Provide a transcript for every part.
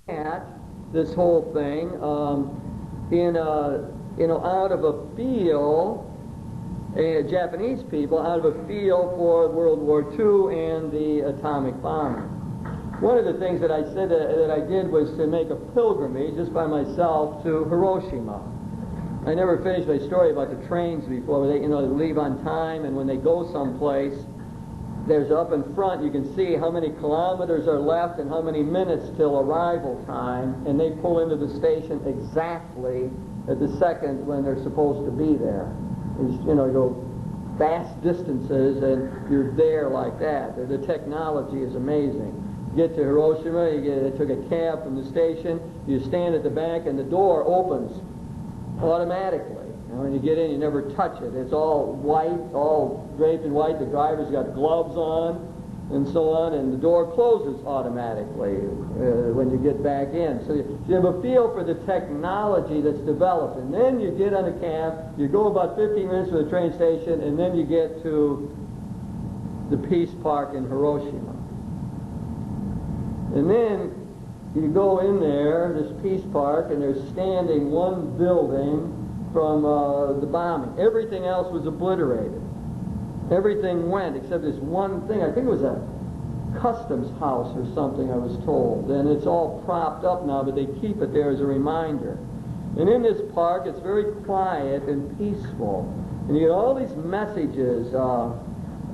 at this whole thing out of a feel, Japanese people out of a feel for World War II and the atomic bombing. One of the things that I said that I did was to make a pilgrimage just by myself to Hiroshima. I never finished my story about the trains before, where they leave on time, and when they go someplace, there's up in front, you can see how many kilometers are left and how many minutes till arrival time, and they pull into the station exactly at the second when they're supposed to be there. You go vast distances and you're there like that. The technology is amazing. You get to Hiroshima, I took a cab from the station, you stand at the back and the door opens automatically. When you get in, you never touch it. It's all white, all draped in white. The driver's got gloves on and so on, and the door closes automatically when you get back in. So you have a feel for the technology that's developed. And then you get on a cab, you go about 15 minutes to the train station, and then you get to the Peace Park in Hiroshima. And then you go in there, this Peace Park, and there's standing one building from the bombing. Everything else was obliterated. Everything went except this one thing. I think it was a customs house or something, I was told. And it's all propped up now, but they keep it there as a reminder. And in this park, it's very quiet and peaceful. And you get all these messages of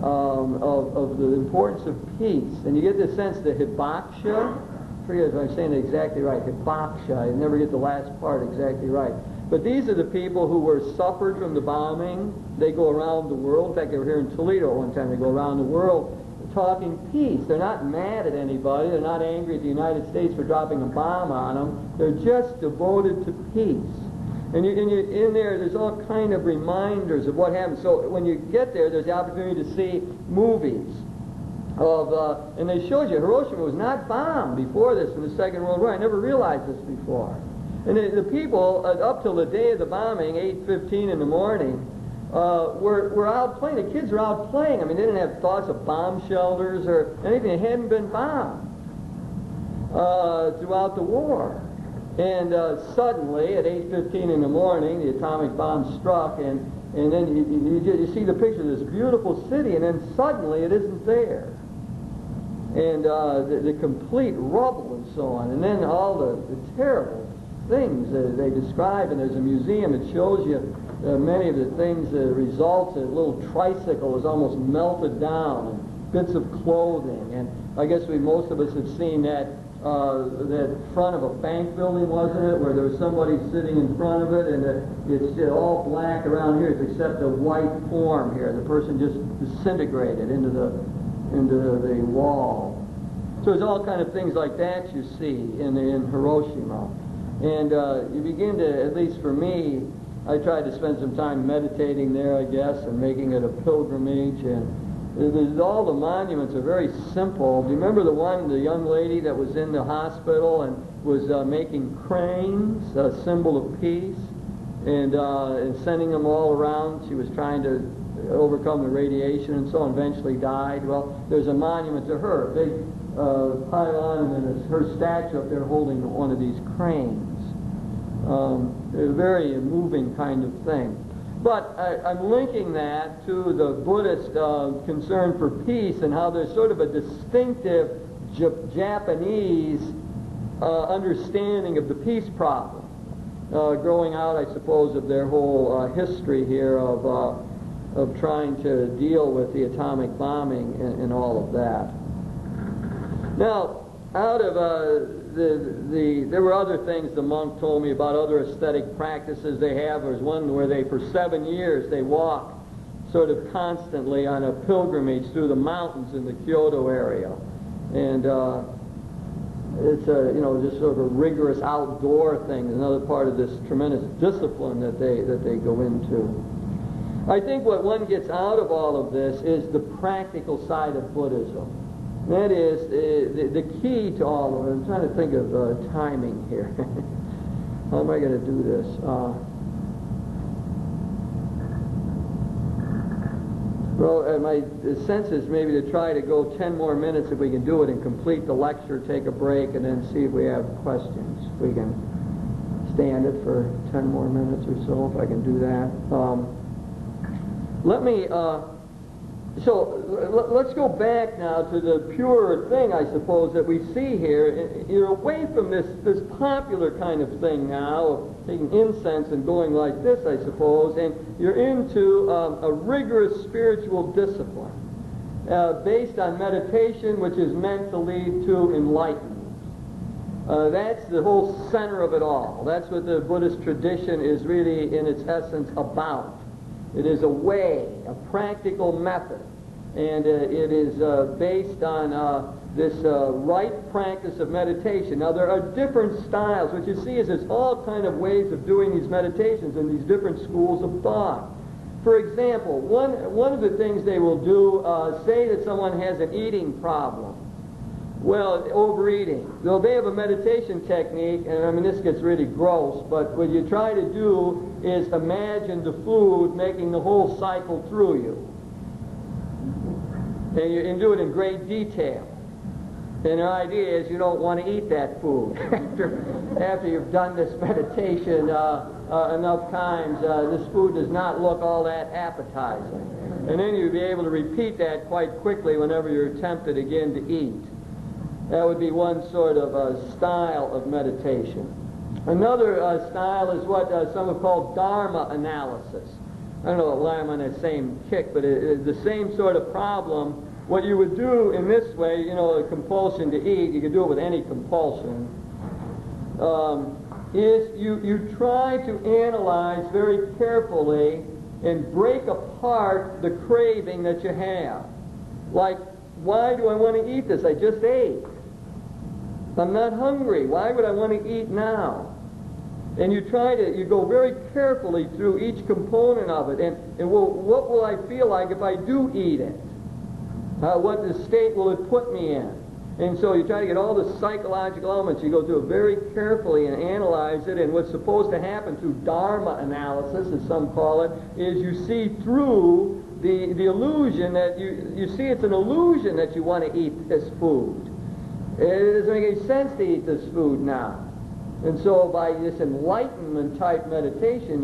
the importance of peace. And you get this sense that hibakusha, I forget if I'm saying it exactly right, hibakusha, I never get the last part exactly right. But these are the people who were suffered from the bombing. They go around the world. In fact, they were here in Toledo one time. They go around the world talking peace. They're not mad at anybody. They're not angry at the United States for dropping a bomb on them. They're just devoted to peace. And in there, there's all kind of reminders of what happened. So when you get there, there's the opportunity to see movies and they showed you Hiroshima was not bombed before this in the Second World War. I never realized this before. And the people, up till the day of the bombing, 8:15 in the morning, were out playing. The kids were out playing. I mean, they didn't have thoughts of bomb shelters or anything. It hadn't been bombed throughout the war. And suddenly, at 8:15 in the morning, the atomic bomb struck, and then you see the picture of this beautiful city, and then suddenly it isn't there. And the complete rubble and so on. And then all the terrible things they describe, and there's a museum that shows you many of the things, the results. A little tricycle is almost melted down, and bits of clothing, and I guess most of us have seen that front of a bank building, wasn't it, where there was somebody sitting in front of it, and it's all black around here except a white form here. The person just disintegrated into the wall. So there's all kind of things like that you see in Hiroshima. And you begin to, at least for me, I tried to spend some time meditating there, I guess, and making it a pilgrimage. And all the monuments are very simple. Do you remember the young lady that was in the hospital and was making cranes, a symbol of peace, and sending them all around? She was trying to overcome the radiation and so on, eventually died. Well, there's a monument to her, a big pylon, and it's her statue up there holding one of these cranes. A very moving kind of thing. But I'm linking that to the Buddhist concern for peace and how there's sort of a distinctive Japanese understanding of the peace problem, growing out, I suppose, of their whole history here of trying to deal with the atomic bombing and all of that. Now, out of there were other things the monk told me about, other aesthetic practices they have. There's one where for 7 years they walk sort of constantly on a pilgrimage through the mountains in the Kyoto area. And it's just sort of a rigorous outdoor thing, another part of this tremendous discipline that they go into. I think what one gets out of all of this is the practical side of Buddhism. That is the key to all of it. I'm trying to think of timing here. How am I going to do this? Well, my sense is maybe to try to go 10 more minutes if we can do it and complete the lecture, take a break, and then see if we have questions. If we can stand it for 10 more minutes or so, if I can do that. Let's go back now to the pure thing, I suppose, that we see here. You're away from this popular kind of thing now, of taking incense and going like this, I suppose, and you're into a rigorous spiritual discipline based on meditation, which is meant to lead to enlightenment. That's the whole center of it all. That's what the Buddhist tradition is really, in its essence, about. It is a way, a practical method, and it is based on this right practice of meditation. Now, there are different styles. What you see is there's all kind of ways of doing these meditations in these different schools of thought. For example, one of the things they will do, say that someone has an eating problem. Well, overeating. Well, they have a meditation technique, and I mean, this gets really gross, but what you try to do is imagine the food making the whole cycle through you. And do it in great detail. And the idea is you don't want to eat that food. After you've done this meditation enough times, this food does not look all that appetizing. And then you'll be able to repeat that quite quickly whenever you're tempted again to eat. That would be one sort of style of meditation. Another style is what some have called Dharma analysis. I don't know why I'm on that same kick, but it's the same sort of problem. What you would do in this way, you know, a compulsion to eat, you could do it with any compulsion, is you try to analyze very carefully and break apart the craving that you have. Like, why do I want to eat this? I just ate. I'm not hungry. Why would I want to eat now? And you go very carefully through each component of it. And what will I feel like if I do eat it? What the state will it put me in? And so you try to get all the psychological elements. You go through it very carefully and analyze it. And what's supposed to happen through Dharma analysis, as some call it, is you see through the illusion that you see it's an illusion that you want to eat this food. It doesn't make any sense to eat this food now. And so by this enlightenment type meditation,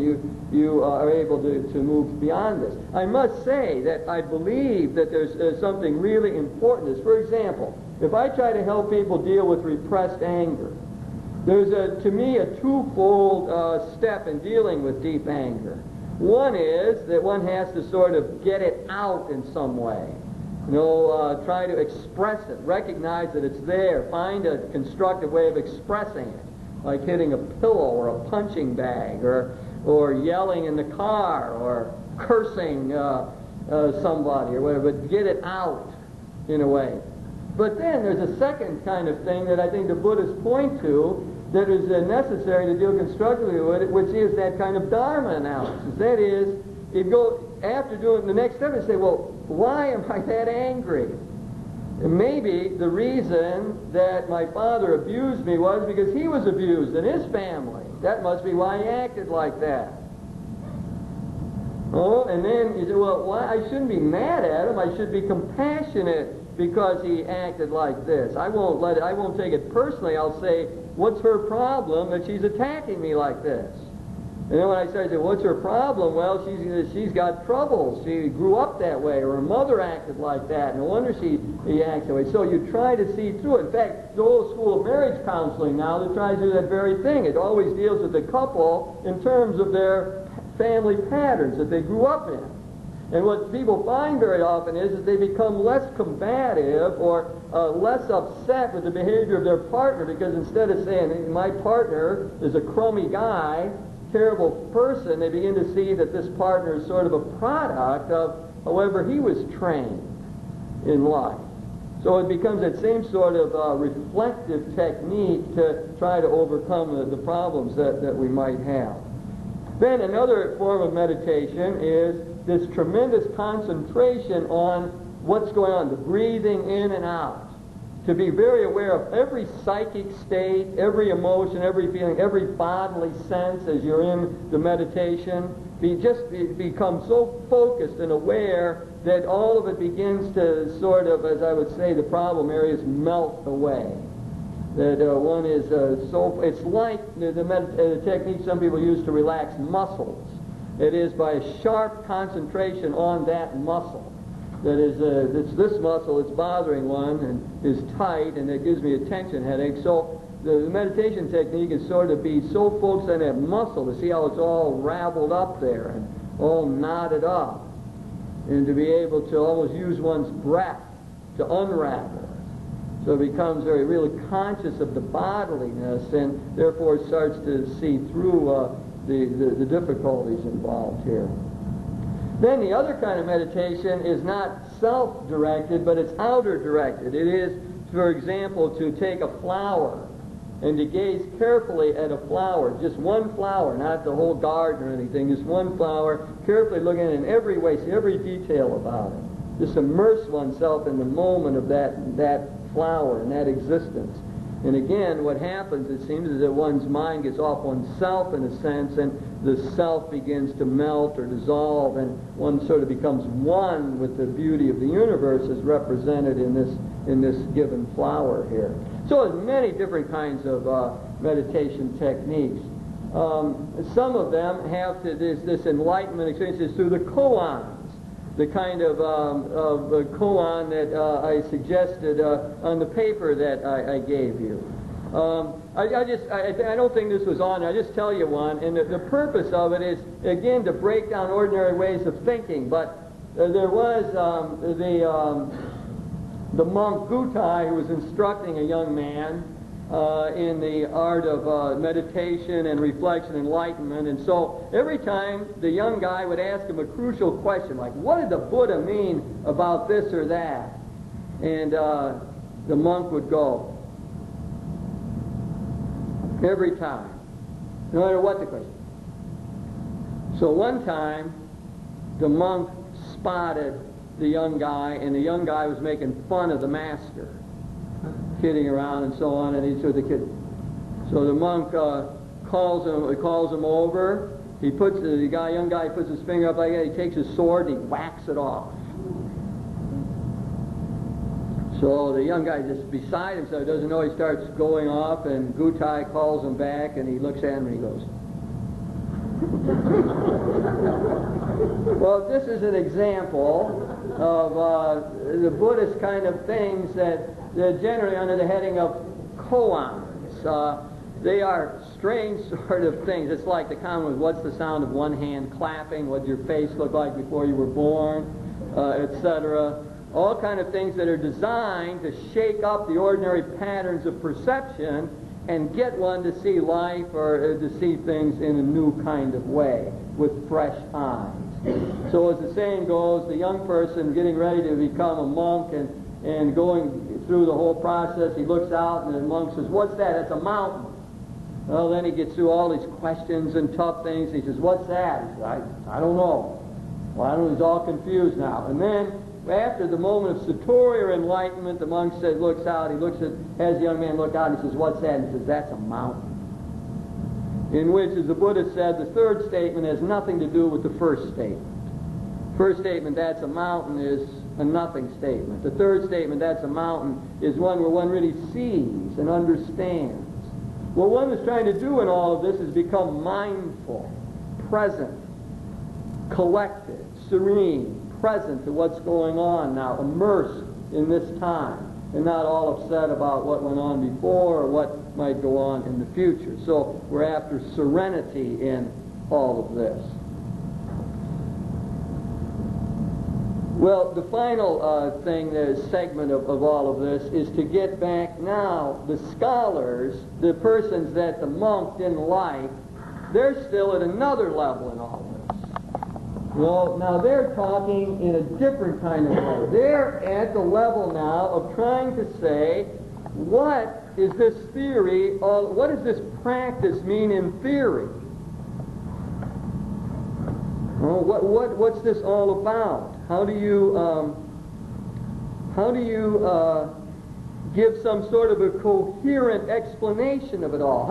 you are able to move beyond this. I must say that I believe that there's something really important. For example, if I try to help people deal with repressed anger, there's to me a twofold step in dealing with deep anger. One is that one has to sort of get it out in some way. You know, try to express it, recognize that it's there, find a constructive way of expressing it, like hitting a pillow or a punching bag, or yelling in the car, or cursing somebody or whatever, but get it out in a way. But then there's a second kind of thing that I think the Buddhists point to that is necessary to deal constructively with it, which is that kind of Dharma analysis. That is, you go after doing the next step and say, well, why am I that angry? And maybe the reason that my father abused me was because he was abused in his family. That must be why he acted like that. Oh, and then you say, well, why? I shouldn't be mad at him. I should be compassionate because he acted like this. I won't take it personally. I'll say, what's her problem that she's attacking me like this? And then when I start to say, what's her problem? Well, she's got troubles. She grew up that way, or her mother acted like that. No wonder she acts that way. So you try to see through it. In fact, the whole school of marriage counseling now, they try to do that very thing. It always deals with the couple in terms of their family patterns that they grew up in. And what people find very often is that they become less combative or less upset with the behavior of their partner, because instead of saying, my partner is a crummy guy, terrible person, they begin to see that this partner is sort of a product of however he was trained in life. So it becomes that same sort of reflective technique to try to overcome the problems that we might have. Then another form of meditation is this tremendous concentration on what's going on, the breathing in and out. to be very aware of every psychic state, every emotion, every feeling, every bodily sense as you're in the meditation. Become so focused and aware that all of it begins to sort of, as I would say, the problem areas melt away. That one is it's like the technique some people use to relax muscles. It is by a sharp concentration on that muscle. That is, it's this muscle that's bothering one and is tight, and it gives me a tension headache. So the meditation technique is sort of be so focused on that muscle to see how it's all raveled up there and all knotted up, and to be able to almost use one's breath to unravel it. So it becomes very really conscious of the bodiliness, and therefore starts to see through the difficulties involved here. Then the other kind of meditation is not self-directed, but it's outer-directed. It is, for example, to take a flower and to gaze carefully at a flower, just one flower, not the whole garden or anything, just one flower, carefully looking at it in every way, see every detail about it. Just immerse oneself in the moment of that flower and that existence. And again, what happens, it seems, is that one's mind gets off oneself in a sense, and the self begins to melt or dissolve, and one sort of becomes one with the beauty of the universe as represented in this given flower here. So there's many different kinds of meditation techniques. Some of them have this enlightenment experience through the koans. The kind of koan that I suggested on the paper that I gave you. I don't think this was on. I just tell you one, and the purpose of it is again to break down ordinary ways of thinking. But there was the monk Gutai who was instructing a young man in the art of meditation and reflection, enlightenment. And so every time the young guy would ask him a crucial question, like, what did the Buddha mean about this or that? And the monk would go, every time, no matter what the question. So one time, the monk spotted the young guy, and the young guy was making fun of the master, kidding around and so on, and he's with the kid. So the monk calls him over. He puts young guy puts his finger up like that. He takes his sword and he whacks it off. So the young guy just beside himself doesn't know. He starts going off, and Gutai calls him back, and he looks at him and he goes. Well, this is an example of the Buddhist kind of things that they're generally under the heading of koans. They are strange sort of things. It's like the common with what's the sound of one hand clapping, what your face looked like before you were born, etc. All kind of things that are designed to shake up the ordinary patterns of perception and get one to see life or to see things in a new kind of way with fresh eyes. So as the saying goes, the young person getting ready to become a monk and going through the whole process, he looks out and the monk says, "What's that?" "That's a mountain." Well, then he gets through all these questions and tough things. He says, "What's that?" He says, I don't know. Well, I don't know. He's all confused now. And then after the moment of satori or enlightenment, the monk looks out, has the young man look out and he says, "What's that?" And he says, "That's a mountain." In which, as the Buddha said, the third statement has nothing to do with the first statement. First statement, "That's a mountain," is a nothing statement. The third statement, "That's a mountain," is one where one really sees and understands. What one is trying to do in all of this is become mindful, present, collected, serene, present to what's going on now, immersed in this time, and not all upset about what went on before or what might go on in the future. So we're after serenity in all of this. Well, the final thing, the segment of all of this, is to get back now, the scholars, the persons that the monk didn't like, they're still at another level in all this. Well, now they're talking in a different kind of way. They're at the level now of trying to say, what is this theory, what does this practice mean in theory? Well, what's this all about? How do you give some sort of a coherent explanation of it all.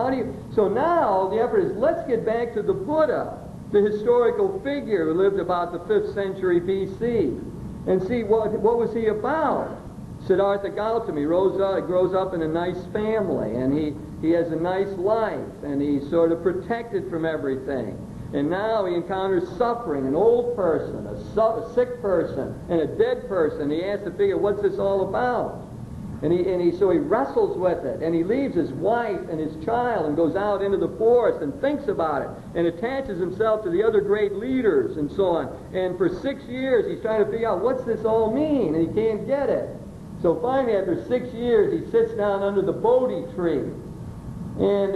So now the effort is, let's get back to the Buddha, the historical figure who lived about the 5th century BC, and see what was he about. Siddhartha Gautama grows up in a nice family, and he has a nice life, and he's sort of protected from everything. And now he encounters suffering, an old person, a sick person, and a dead person. He has to figure, what's this all about? So he wrestles with it, and he leaves his wife and his child and goes out into the forest and thinks about it and attaches himself to the other great leaders and so on. And for 6 years he's trying to figure out, what's this all mean? And he can't get it. So finally, after 6 years, he sits down under the Bodhi tree and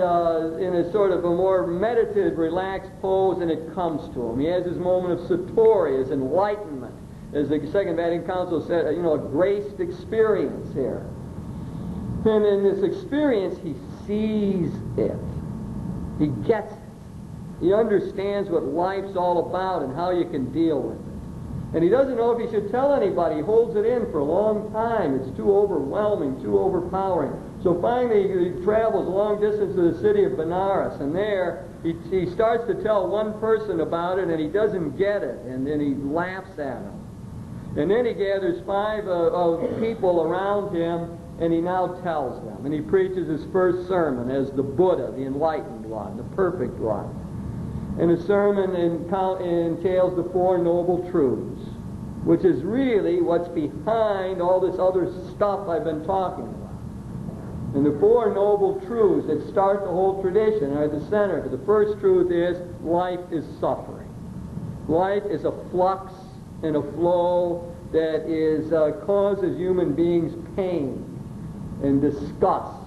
in a sort of a more meditative, relaxed pose, and it comes to him. He has his moment of satori, his enlightenment. As the Second Vatican Council said, a graced experience here. And in this experience, he sees it. He gets it. He understands what life's all about and how you can deal with it. And he doesn't know if he should tell anybody. He holds it in for a long time. It's too overwhelming, too overpowering. So finally, he travels a long distance to the city of Benares, and there he starts to tell one person about it, and he doesn't get it, and then he laughs at him. And then he gathers 5 people around him, and he now tells them. And he preaches his first sermon as the Buddha, the enlightened one, the perfect one. And the sermon entails the 4 Noble Truths, which is really what's behind all this other stuff I've been talking about. And the 4 Noble Truths that start the whole tradition are at the center. The first truth is, life is suffering. Life is a flux and a flow that causes human beings pain and disgust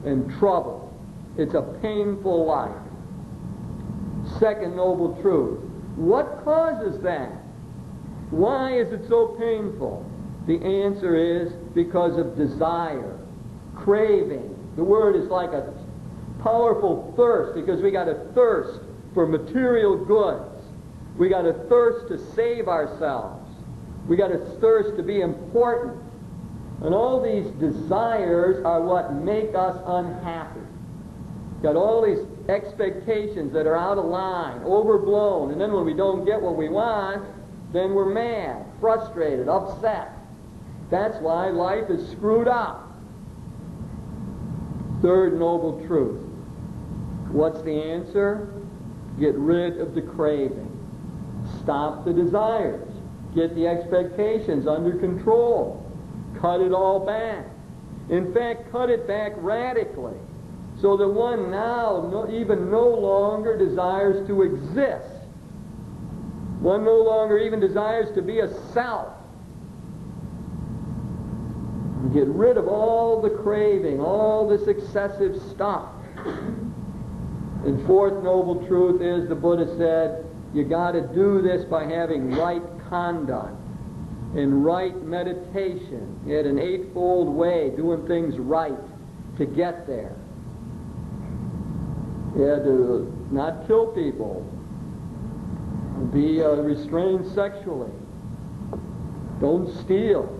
and trouble. It's a painful life. Second noble truth. What causes that? Why is it so painful? The answer is because of desire, craving. The word is like a powerful thirst, because we got a thirst for material goods. We got a thirst to save ourselves. We got a thirst to be important. And all these desires are what make us unhappy. Got all these expectations that are out of line, overblown, and then when we don't get what we want, then we're mad, frustrated, upset. That's why life is screwed up. Third noble truth. What's the answer? Get rid of the craving. Stop the desires. Get the expectations under control. Cut it all back. In fact, cut it back radically, so that one now no longer desires to exist. One no longer even desires to be a self. Get rid of all the craving, all this excessive stuff. And fourth noble truth is, the Buddha said, you got to do this by having right conduct and right meditation. He had an eightfold way, doing things right to get there. You had to not kill people, be restrained sexually, don't steal,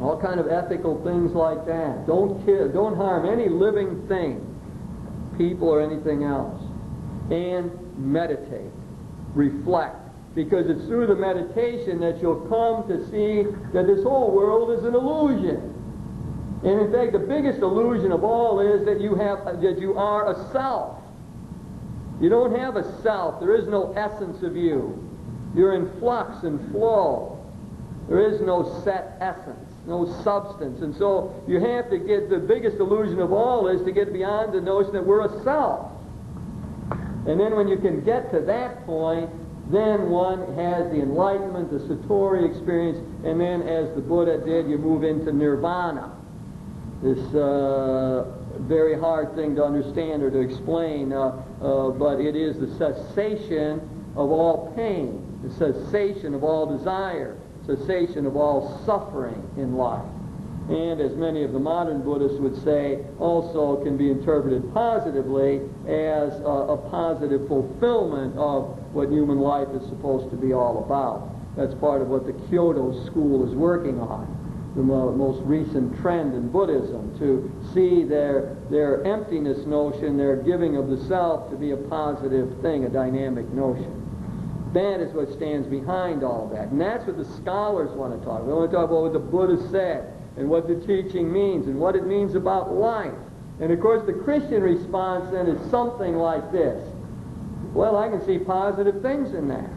all kind of ethical things like that. Don't kill, don't harm any living thing, people or anything else. And meditate, reflect, because it's through the meditation that you'll come to see that this whole world is an illusion. And in fact, the biggest illusion of all is that you are a self. You don't have a self. There is no essence of you. You're in flux and flow. There is no set essence, no substance. And so you have to get, the biggest illusion of all is to get beyond the notion that we're a self. And then when you can get to that point, then one has the enlightenment, the satori experience, and then as the Buddha did, you move into nirvana. This very hard thing to understand or to explain, but it is the cessation of all pain, the cessation of all desire, cessation of all suffering in life. And as many of the modern Buddhists would say, also can be interpreted positively as a positive fulfillment of what human life is supposed to be all about. That's part of what the Kyoto school is working on. the most recent trend in Buddhism, to see their emptiness notion, their giving of the self, to be a positive thing, a dynamic notion. That is what stands behind all that. And that's what the scholars want to talk about. They want to talk about what the Buddha said, and what the teaching means, and what it means about life. And of course the Christian response then is something like this. Well, I can see positive things in that.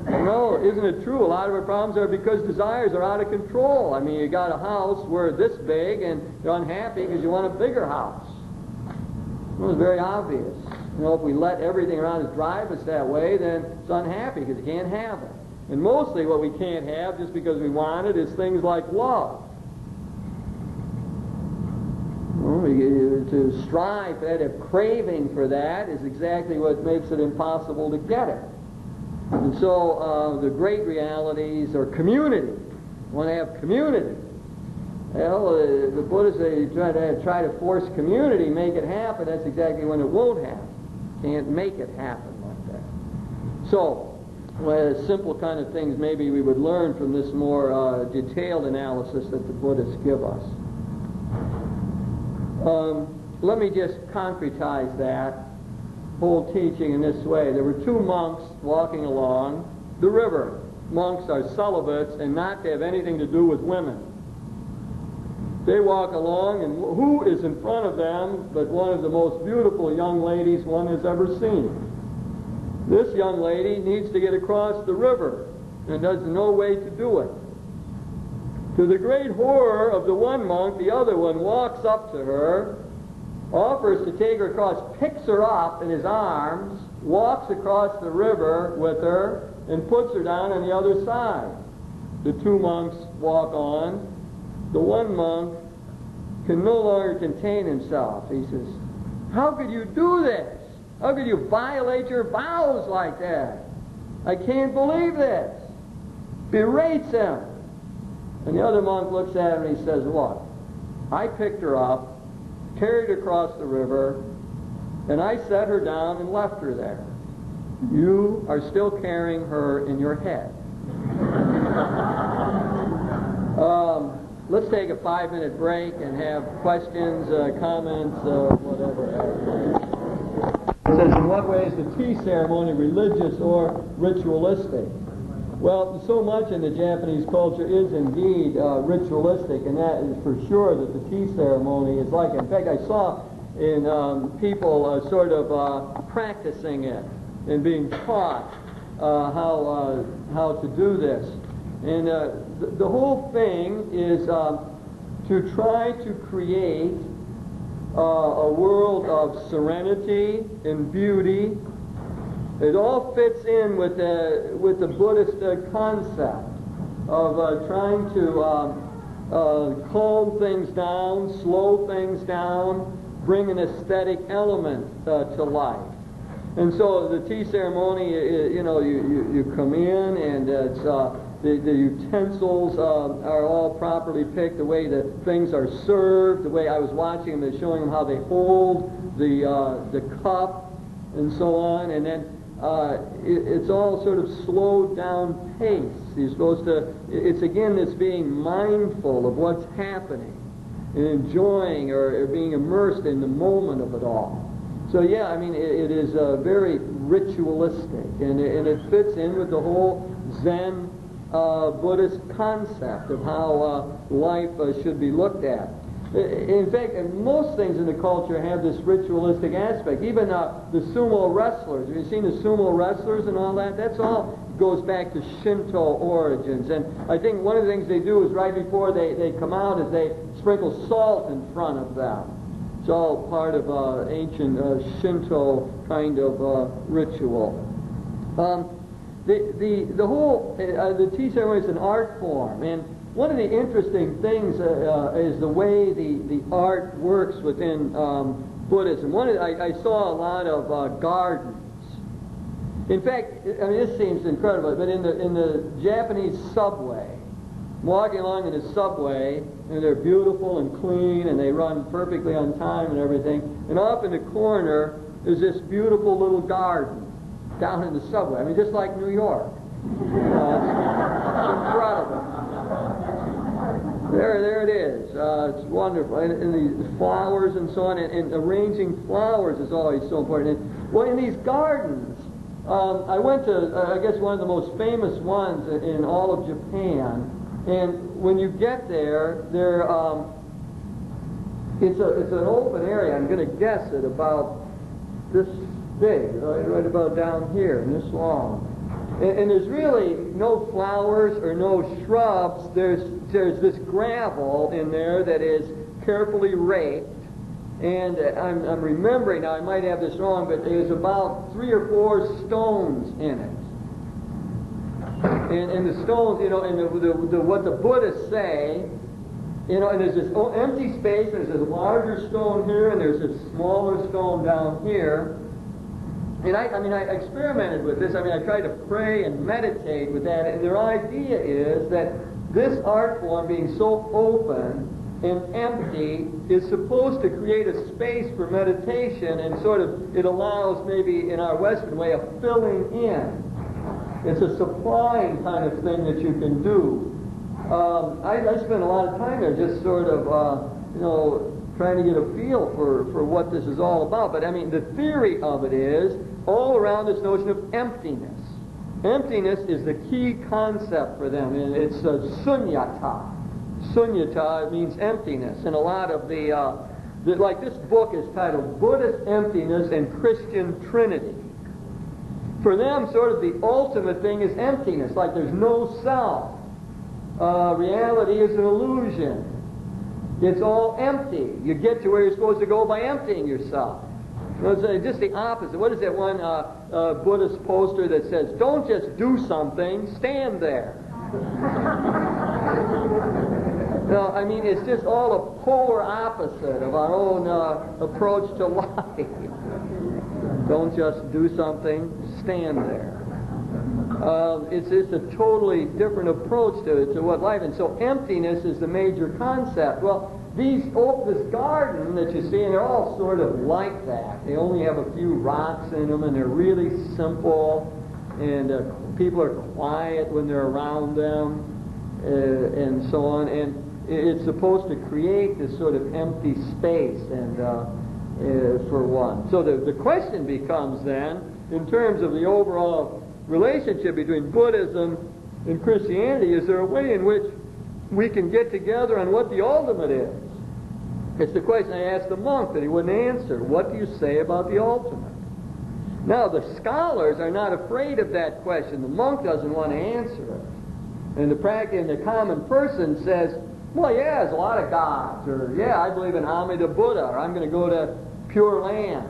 You know, isn't it true? A lot of our problems are because desires are out of control. I mean, you got a house where this big, and you're unhappy because you want a bigger house. Well, it's very obvious. You know, if we let everything around us drive us that way, then it's unhappy because you can't have it. And mostly what we can't have just because we want it is things like love. Well, to strive for that, a craving for that, is exactly what makes it impossible to get it. And so the great realities are community. You want to have community. Well, the Buddhists, they try to force community, make it happen. That's exactly when it won't happen. Can't make it happen like that. So, simple kind of things maybe we would learn from this more detailed analysis that the Buddhists give us. Let me just concretize that whole teaching in this way. There were two monks walking along the river. Monks are celibates and not to have anything to do with women. They walk along, and who is in front of them but one of the most beautiful young ladies one has ever seen? This young lady needs to get across the river, and there's no way to do it. To the great horror of the one monk, the other one walks up to her, offers to take her across, picks her up in his arms, walks across the river with her, and puts her down on the other side. The two monks walk on. The one monk can no longer contain himself. He says, "How could you do this? How could you violate your vows like that? I can't believe this." Berates him. And the other monk looks at him and he says, "Look, I picked her up, carried her across the river, and I set her down and left her there. You are still carrying her in your head." Let's take a 5-minute break and have questions, comments, whatever. It says, in what way is the tea ceremony religious or ritualistic? Well, so much in the Japanese culture is indeed ritualistic, and that is for sure that the tea ceremony is like it. In fact, I saw in people sort of practicing it and being taught how to do this. And the whole thing is to try to create a world of serenity and beauty. It all fits in with the Buddhist concept of trying to calm things down, slow things down, bring an aesthetic element to life. And so the tea ceremony, you come in, and it's the utensils are all properly picked, the way the things are served, the way I was watching them, showing them how they hold the cup and so on, and then it's all sort of slowed down pace. You're supposed to, it's again this being mindful of what's happening and enjoying or being immersed in the moment of it all. So yeah, I mean, it is very ritualistic, and it fits in with the whole Zen Buddhist concept of how life should be looked at. In fact, most things in the culture have this ritualistic aspect. Even the sumo wrestlers. Have you seen the sumo wrestlers and all that? That's all goes back to Shinto origins. And I think one of the things they do is right before they come out is they sprinkle salt in front of them. It's all part of ancient Shinto kind of ritual. The whole the tea ceremony is an art form, and one of the interesting things is the way the art works within Buddhism. I saw a lot of gardens. In fact, I mean, this seems incredible, but in the Japanese subway, walking along in the subway, and they're beautiful and clean, and they run perfectly on time and everything. And off in the corner is this beautiful little garden down in the subway. I mean, just like New York. It's incredible. There it is. It's wonderful. And the flowers and so on, and arranging flowers is always so important. And, well, in these gardens, I went to, I guess, one of the most famous ones in all of Japan. And when you get there, it's an open area. I'm going to guess it about this big, right about down here, and this long. And there's really no flowers or no shrubs. There's this gravel in there that is carefully raked. And I'm remembering now, I might have this wrong, but there's about 3 or 4 stones in it. And the stones, and what the Buddhists say, and there's this empty space, and there's this larger stone here, and there's this smaller stone down here. And I experimented with this. I tried to pray and meditate with that, and their idea is that this art form, being so open and empty, is supposed to create a space for meditation, and sort of it allows, maybe in our Western way, a filling in. It's a supplying kind of thing that you can do. I spent a lot of time there just sort of, trying to get a feel for what this is all about. But the theory of it is all around this notion of emptiness. Emptiness is the key concept for them, and it's sunyata. Sunyata means emptiness, and a lot of like this book is titled Buddhist Emptiness and Christian Trinity. For them, sort of the ultimate thing is emptiness, like there's no self. Reality is an illusion. It's all empty. You get to where you're supposed to go by emptying yourself. It's just the opposite. What is that one Buddhist poster that says, "Don't just do something, stand there"? No, it's just all a polar opposite of our own approach to life. Don't just do something, stand there. It's a totally different approach to what life is. And so emptiness is the major concept. Well, this garden that you see, and they're all sort of like that. They only have a few rocks in them, and they're really simple, and people are quiet when they're around them, and so on. And it's supposed to create this sort of empty space, and for one. So the question becomes then, in terms of the overall relationship between Buddhism and Christianity, is there a way in which we can get together on what the ultimate is? It's the question I asked the monk that he wouldn't answer. What do you say about the ultimate? Now, the scholars are not afraid of that question. The monk doesn't want to answer it. And the common person says, well, yeah, there's a lot of gods, or yeah, I believe in Amida Buddha, or I'm going to go to Pure Land.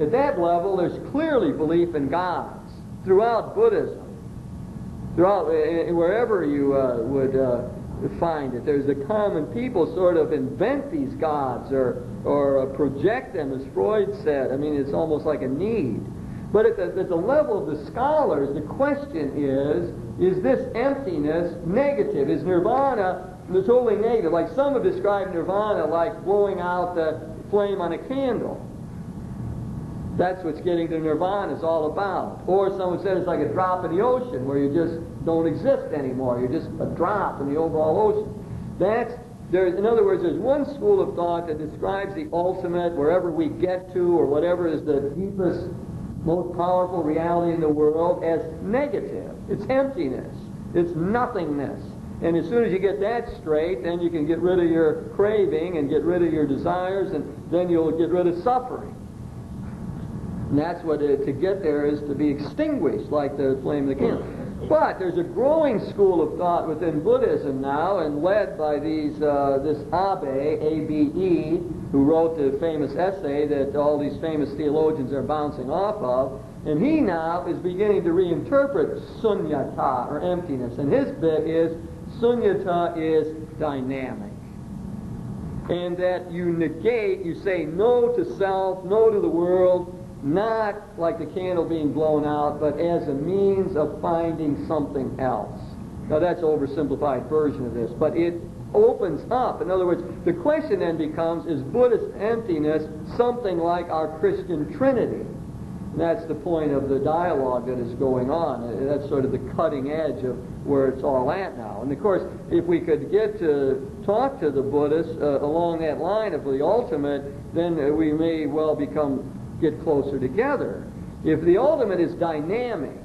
At that level, there's clearly belief in gods throughout Buddhism. Throughout, wherever you would find it, there's the common people sort of invent these gods or project them, as Freud said. It's almost like a need. But at the level of the scholars, the question is this emptiness negative? Is nirvana totally negative? Like some have described nirvana like blowing out the flame on a candle. That's what getting to nirvana is all about. Or someone said it's like a drop in the ocean where you just don't exist anymore. You're just a drop in the overall ocean. In other words, there's one school of thought that describes the ultimate, wherever we get to, or whatever is the deepest, most powerful reality in the world, as negative. It's emptiness. It's nothingness. And as soon as you get that straight, then you can get rid of your craving and get rid of your desires, and then you'll get rid of suffering. And that's what to get there is to be extinguished like the flame of the candle. But there's a growing school of thought within Buddhism now, and led by this Abe, A-B-E, who wrote the famous essay that all these famous theologians are bouncing off of. And he now is beginning to reinterpret sunyata, or emptiness. And his bit is, sunyata is dynamic. And that you say no to self, no to the world, not like the candle being blown out, but as a means of finding something else. Now that's an oversimplified version of this, but it opens up. In other words, the question then becomes, is Buddhist emptiness something like our Christian Trinity? And that's the point of the dialogue that is going on. That's sort of the cutting edge of where it's all at now. And of course, if we could get to talk to the Buddhists along that line of the ultimate, then we may well get closer together. If the ultimate is dynamic,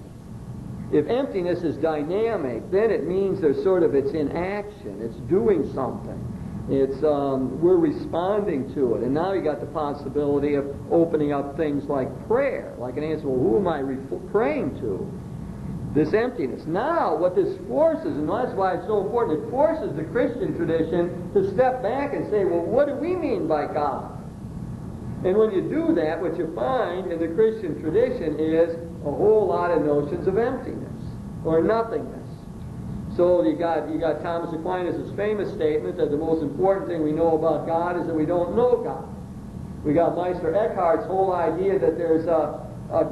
if emptiness is dynamic, then it means it's in action. It's doing something. It's we're responding to it. And now you got the possibility of opening up things like prayer, like an answer. Well, who am I praying to? This emptiness. Now, what this forces, and that's why it's so important, it forces the Christian tradition to step back and say, well, what do we mean by God? And when you do that, what you find in the Christian tradition is a whole lot of notions of emptiness or nothingness. So you got Thomas Aquinas' famous statement that the most important thing we know about God is that we don't know God. We got Meister Eckhart's whole idea that there's a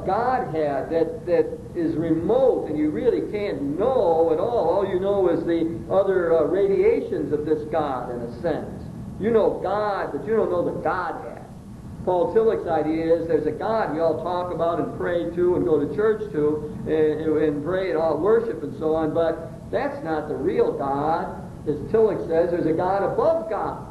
Godhead that is remote and you really can't know at all. All you know is the other radiations of this God, in a sense. You know God, but you don't know the Godhead. Paul Tillich's idea is there's a God you all talk about and pray to and go to church to and pray and all worship and so on, but that's not the real God. As Tillich says, there's a God above God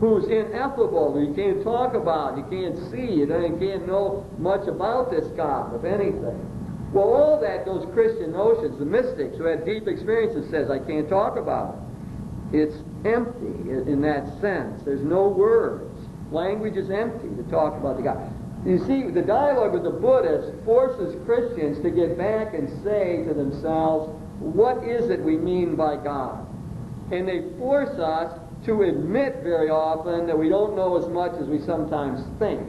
who's ineffable, who you can't talk about, you can't see, you can't know much about this God, if anything. Well, all that, those Christian notions, the mystics who had deep experiences says, I can't talk about it. It's empty in that sense. There's no words. Language is empty to talk about the God. You see, the dialogue with the Buddhists forces Christians to get back and say to themselves, what is it we mean by God? And they force us to admit very often that we don't know as much as we sometimes think.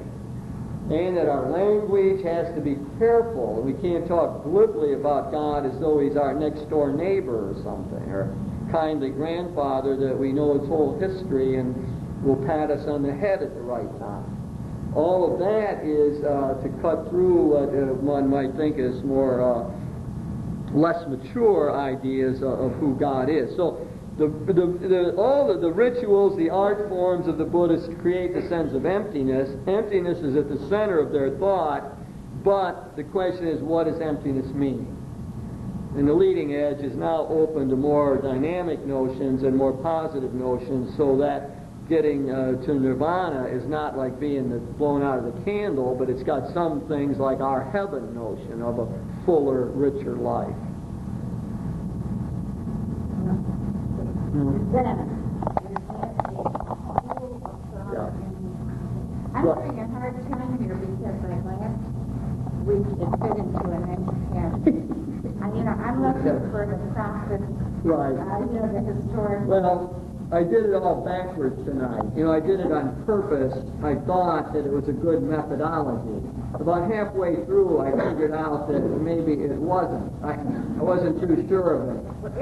And that our language has to be careful. We can't talk glibly about God as though he's our next door neighbor or something, or kindly grandfather that we know his whole history and will pat us on the head at the right time. All of that is to cut through what one might think is more less mature ideas of who God is. So all of the rituals, the art forms of the Buddhists create the sense of emptiness. Emptiness is at the center of their thought, but the question is, what does emptiness mean? And the leading edge is now open to more dynamic notions and more positive notions, so that getting to nirvana is not like being blown out of the candle, but it's got some things like our heaven notion of a fuller, richer life. I'm having a hard time here because last week it fit into an empty I'm looking for the process, right. The historical. Well, I did it all backwards tonight. I did it on purpose. I thought that it was a good methodology. About halfway through, I figured out that maybe it wasn't. I wasn't too sure of it. Well,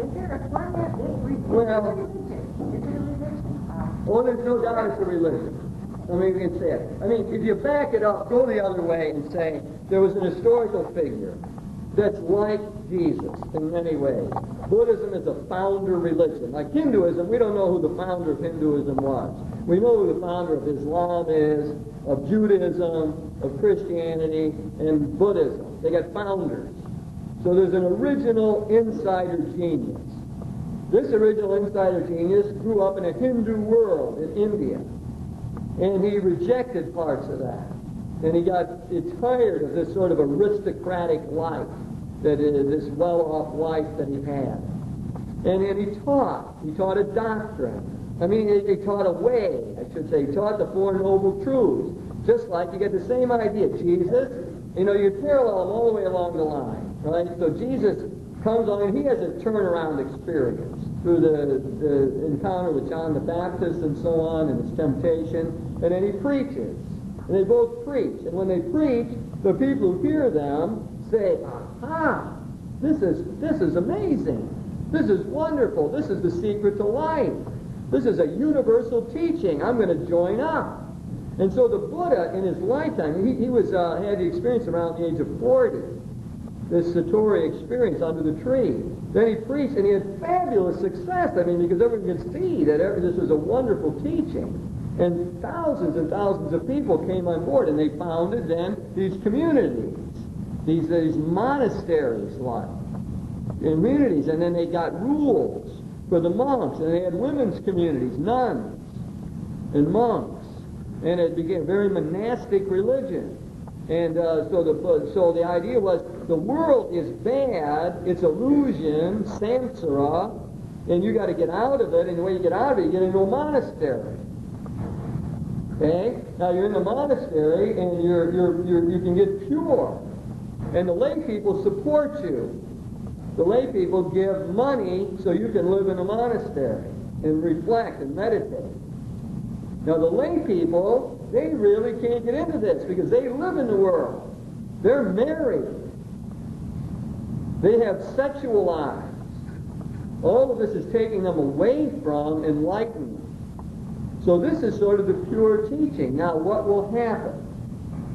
is there a format? Well, is it a religion? Oh, there's no doubt it's a religion. I mean, we can say it. I mean, if you back it up, go the other way and say there was an historical figure that's like Jesus in many ways. Buddhism is a founder religion. Like Hinduism, we don't know who the founder of Hinduism was. We know who the founder of Islam is, of Judaism, of Christianity, and Buddhism. They got founders. So there's an original insider genius. This original insider genius grew up in a Hindu world in India. And he rejected parts of that. And he got tired of this sort of aristocratic life, that is, this well-off life that he had. And he taught a doctrine. I mean, he taught a way, I should say. He taught the Four Noble Truths. Just like you get the same idea. Jesus, you parallel him all the way along the line, right? So Jesus comes on, and he has a turnaround experience through the encounter with John the Baptist and so on, and his temptation, and then he preaches. And they both preach. And when they preach, the people who hear them say, aha, this is amazing. This is wonderful. This is the secret to life. This is a universal teaching. I'm going to join up. And so the Buddha, in his lifetime, he had the experience around the age of 40, this Satori experience under the tree. Then he preached, and he had fabulous success. I mean, because everyone could see that this was a wonderful teaching. And thousands of people came on board, and they founded then these communities, these monasteries like communities, and then they got rules for the monks, and they had women's communities, nuns and monks, and it became a very monastic religion. And so the idea was the world is bad, it's illusion, samsara, and you got to get out of it, and the way you get out of it, you get into a monastery. Okay? Now you're in the monastery, and you can get pure, and the lay people support you. The lay people give money so you can live in a monastery and reflect and meditate. Now the lay people, they really can't get into this because they live in the world. They're married. They have sexual lives. All of this is taking them away from enlightenment. So this is sort of the pure teaching. Now what will happen?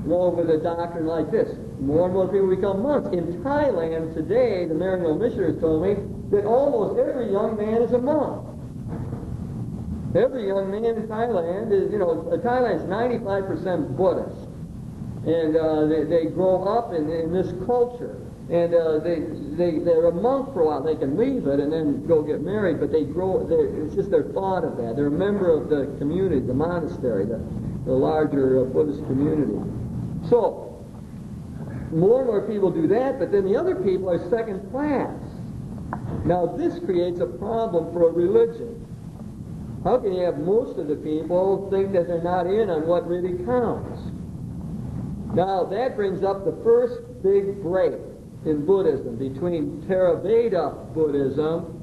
With a doctrine like this, more and more people become monks. In Thailand today, the Maryknoll missionaries told me that almost every young man is a monk. Every young man in Thailand is, Thailand is 95% Buddhist. And they grow up in this culture. And they're a monk for a while. They can leave it and then go get married, but it's just their thought of that. They're a member of the community, the monastery, the larger Buddhist community. So, more and more people do that, but then the other people are second class. Now this creates a problem for a religion. How can you have most of the people think that they're not in on what really counts? Now that brings up the first big break in Buddhism between Theravada Buddhism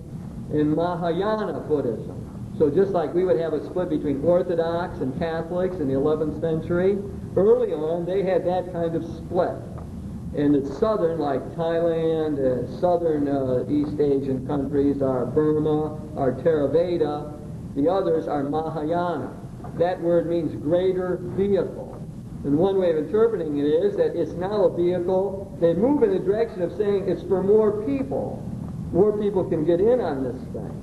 and Mahayana Buddhism. So just like we would have a split between Orthodox and Catholics in the 11th century, early on they had that kind of split. And the southern, like Thailand, southern East Asian countries are Burma, are Theravada. The others are Mahayana. That word means greater vehicle. And one way of interpreting it is that it's now a vehicle. They move in the direction of saying it's for more people. More people can get in on this thing.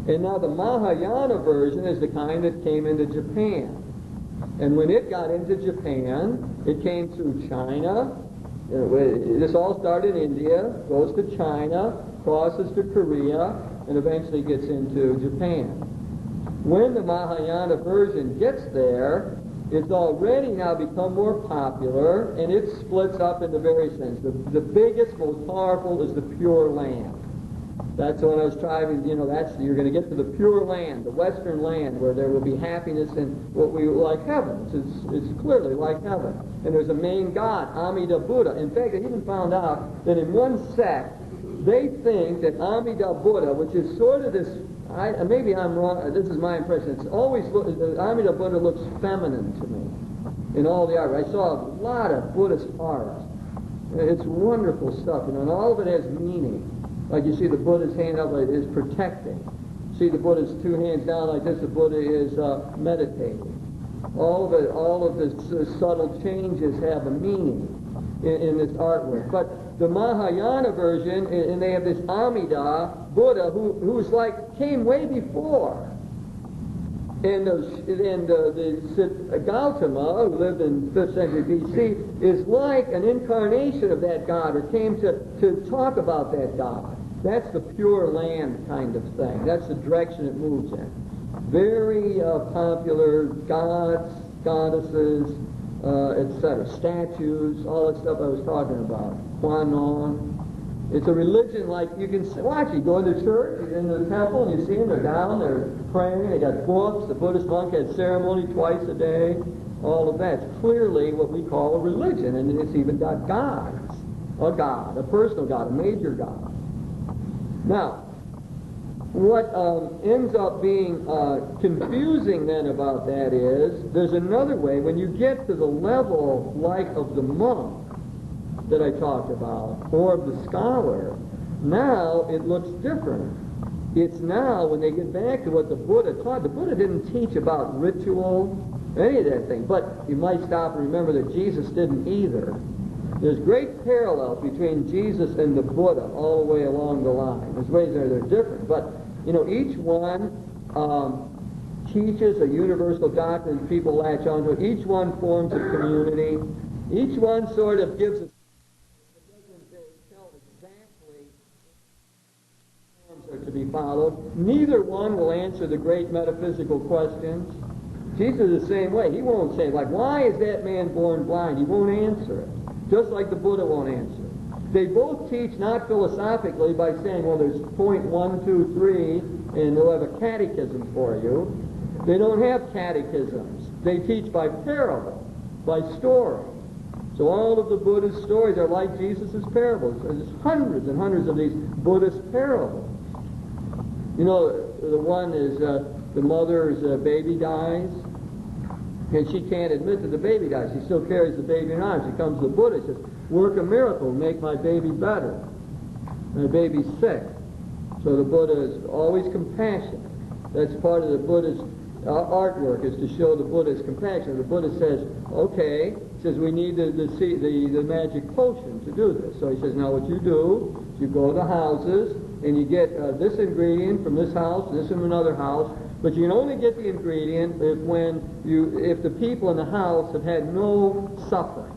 And now the Mahayana version is the kind that came into Japan. And when it got into Japan, it came through China. This all started in India, goes to China, crosses to Korea, and eventually gets into Japan. When the Mahayana version gets there, it's already now become more popular, and it splits up into various things. The biggest, most powerful is the Pure Land. That's when I was striving, you're going to get to the Pure Land, the Western land, where there will be happiness and what we like heaven. It's clearly like heaven. And there's a main god, Amida Buddha. In fact, I even found out that in one sect, they think that Amida Buddha, which is sort of this, maybe I'm wrong, this is my impression, Amida Buddha looks feminine to me in all the art. I saw a lot of Buddhist art. It's wonderful stuff, and all of it has meaning. Like you see the Buddha's hand up like is protecting. See the Buddha's two hands down like this, the Buddha is meditating. All of the subtle changes have a meaning in this artwork. But the Mahayana version, and they have this Amida Buddha who's came way before. And the Gautama, who lived in 5th century BC, is like an incarnation of that god, or came to talk about that god. That's the Pure Land kind of thing. That's the direction it moves in. Very popular gods, goddesses, etc. Statues, all that stuff I was talking about. Kwanon. It's a religion like you can watch. You go into church, you into the temple, and you see them. They're down, they're praying. They got books. The Buddhist monk had ceremony twice a day. All of that. It's clearly what we call a religion, and it's even got gods. A god, a personal god, a major god. Now, what ends up being confusing then about that is there's another way. When you get to the level like of the monk that I talked about, or of the scholar, now it looks different. It's now, when they get back to what the Buddha taught, the Buddha didn't teach about ritual, any of that thing, but you might stop and remember that Jesus didn't either. There's great parallels between Jesus and the Buddha all the way along the line. There's ways they're different, but each one teaches a universal doctrine and people latch onto it. Each one forms a community. Each one sort of gives us, it doesn't tell exactly forms are to be followed. Neither one will answer the great metaphysical questions. Jesus is the same way. He won't say, like, why is that man born blind? He won't answer it. Just like the Buddha won't answer it. They both teach not philosophically by saying, well, there's point 1, 2, 3, and they'll have a catechism for you. They don't have catechisms. They teach by parable, by story. So all of the Buddhist stories are like Jesus' parables. There's hundreds and hundreds of these Buddhist parables. You know, the one is the mother's baby dies, and she can't admit that the baby dies. She still carries the baby in her arms. She comes to the Buddha and says, work a miracle, make my baby better. My baby's sick. So the Buddha is always compassionate. That's part of the Buddha's artwork, is to show the Buddha's compassion. The Buddha says, okay, says we need the magic potion to do this. So he says, now what you do is you go to the houses and you get this ingredient from this house, this from another house, but you can only get the ingredient if the people in the house have had no suffering.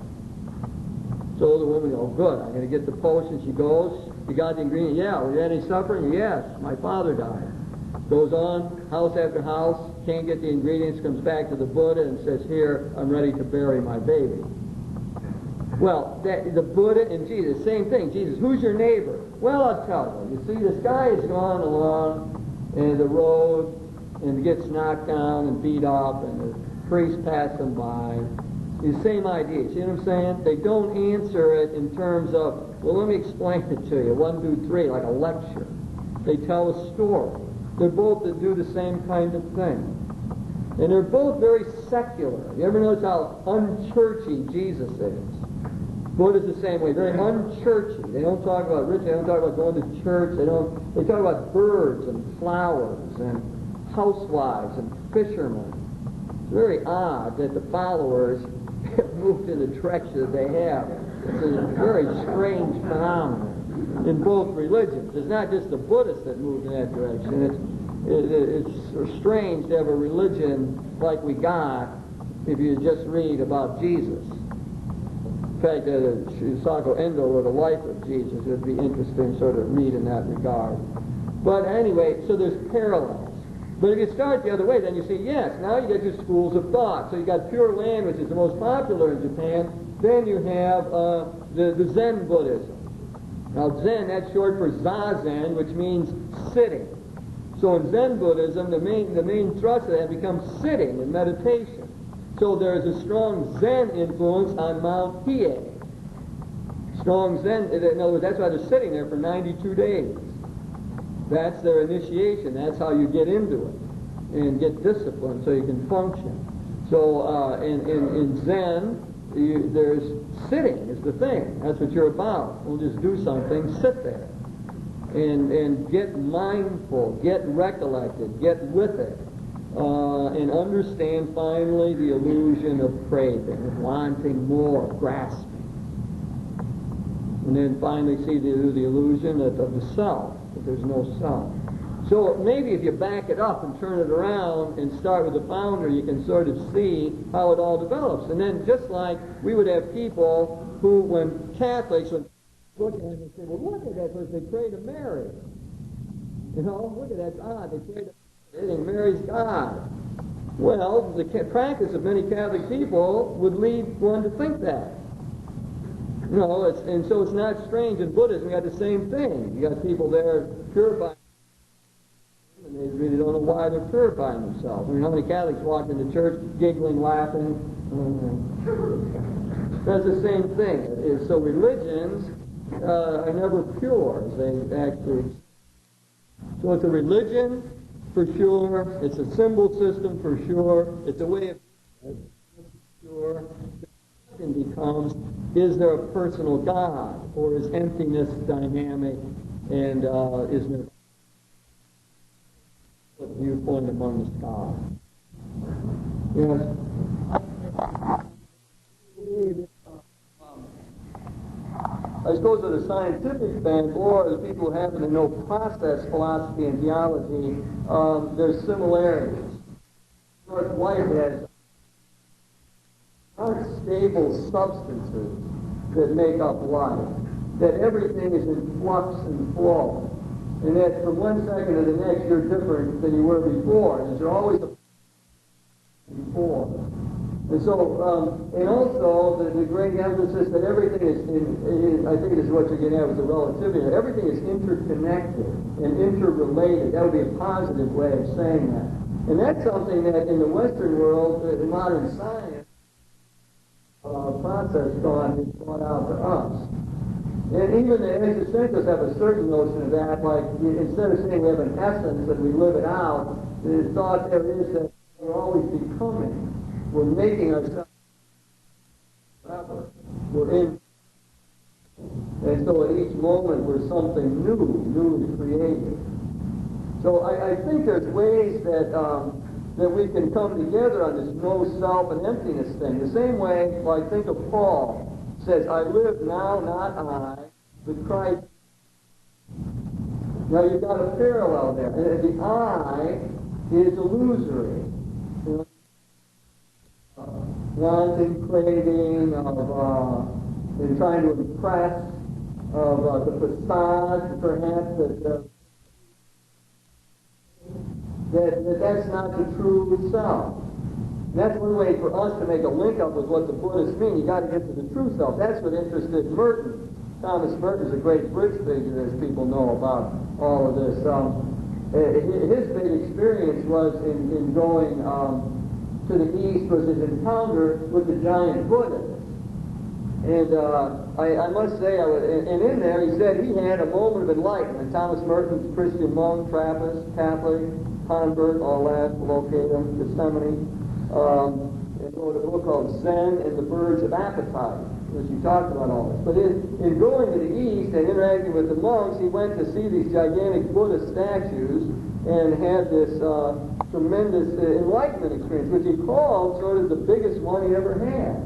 So the woman goes, good, I'm going to get the potion. She goes, you got the ingredient? Yeah. Well, you had any suffering? Yes, my father died. Goes on, house after house, can't get the ingredients, comes back to the Buddha and says, here, I'm ready to bury my baby. Well, the Buddha and Jesus, same thing. Jesus, who's your neighbor? Well, I'll tell you. You see, this guy is going along in the road and gets knocked down and beat up, and the priest passes him by. The same idea. See what I'm saying? They don't answer it in terms of, well, let me explain it to you. 1, 2, 3, like a lecture. They tell a story. They're both that do the same kind of thing. And they're both very secular. You ever notice how unchurchy Jesus is? Buddha's the same way. Very unchurchy. They don't talk about rich. They don't talk about going to church. They talk about birds and flowers and housewives and fishermen. It's very odd that the followers have moved in the direction that they have. It's a very strange phenomenon in both religions. It's not just the Buddhists that moved in that direction. It's strange to have a religion like we got if you just read about Jesus. In fact, Shusaku Endo wrote a life of Jesus. It would be interesting to sort of read in that regard. But anyway, so there's parallels. But if you start the other way, then you see, yes, now you get your schools of thought. So you got Pure Land, which is the most popular in Japan. Then you have the Zen Buddhism. Now Zen, that's short for Zazen, which means sitting. So in Zen Buddhism, the main thrust of that becomes sitting and meditation. So there's a strong Zen influence on Mount Hiei. Strong Zen, in other words, that's why they're sitting there for 92 days. That's their initiation. That's how you get into it and get discipline so you can function. So in Zen, there's sitting is the thing. That's what you're about. We'll just do something, sit there. And get mindful, get recollected, get with it. And understand finally the illusion of craving, of wanting more, grasping. And then finally see the illusion of the self, that there's no self. So maybe if you back it up and turn it around and start with the founder, you can sort of see how it all develops. And then just like we would have people who, when Catholics would look at him and say, well, look at that person, they pray to Mary. You know, look at that God, they pray to Mary, and Mary's God. Well, the practice of many Catholic people would lead one to think that. You know, and so it's not strange in Buddhism. You got the same thing. You got people there purifying, and they really don't know why they're purifying themselves. I mean, how many Catholics walk into church giggling, laughing? That's the same thing. So religions are never pure, as they actually. So it's a religion for sure. It's a symbol system for sure. It's a way of for sure. The question becomes: is there a personal God, or is emptiness dynamic, and is there a viewpoint among the scholars? Yes. I suppose that the scientific bent, or the people who happen to know process philosophy and theology, there's similarities. life has aren't stable substances that make up life, that everything is in flux and flow, and that from one second to the next you're different than you were before, and you're always before. And so, and also the great emphasis that everything is, I think this is what you're getting at with the relativity, everything is interconnected and interrelated. That would be a positive way of saying that. And that's something that in the Western world, in modern science, process thought is brought out to us. And even the existentialists have a certain notion of that, like instead of saying we have an essence and we live it out, the thought there is that we're always becoming. We're making ourselves forever. We're in. And so at each moment we're something newly created. So I think there's ways that we can come together on this no self and emptiness thing. The same way, like think of Paul says, I live now, not I, but Christ. Now you've got a parallel there. And the I is illusory. You know, wanting, craving, and trying to impress, of the facade, perhaps, that's not the true self. And that's one way for us to make a link up with what the Buddhists mean. You got to get to the true self. That's what interested Merton. Thomas Merton is a great bridge figure, as people know about all of this. His big experience was in going to the East, was his encounter with the giant Buddhists. And I must say, and in there he said he had a moment of enlightenment. Thomas Merton's Christian monk, Trappist, Catholic, convert, all that, locate him, Gethsemane. And wrote a book called Zen and the Birds of Appetite, which he talked about all this. But in going to the East and interacting with the monks, he went to see these gigantic Buddha statues and had this tremendous enlightenment experience, which he called sort of the biggest one he ever had.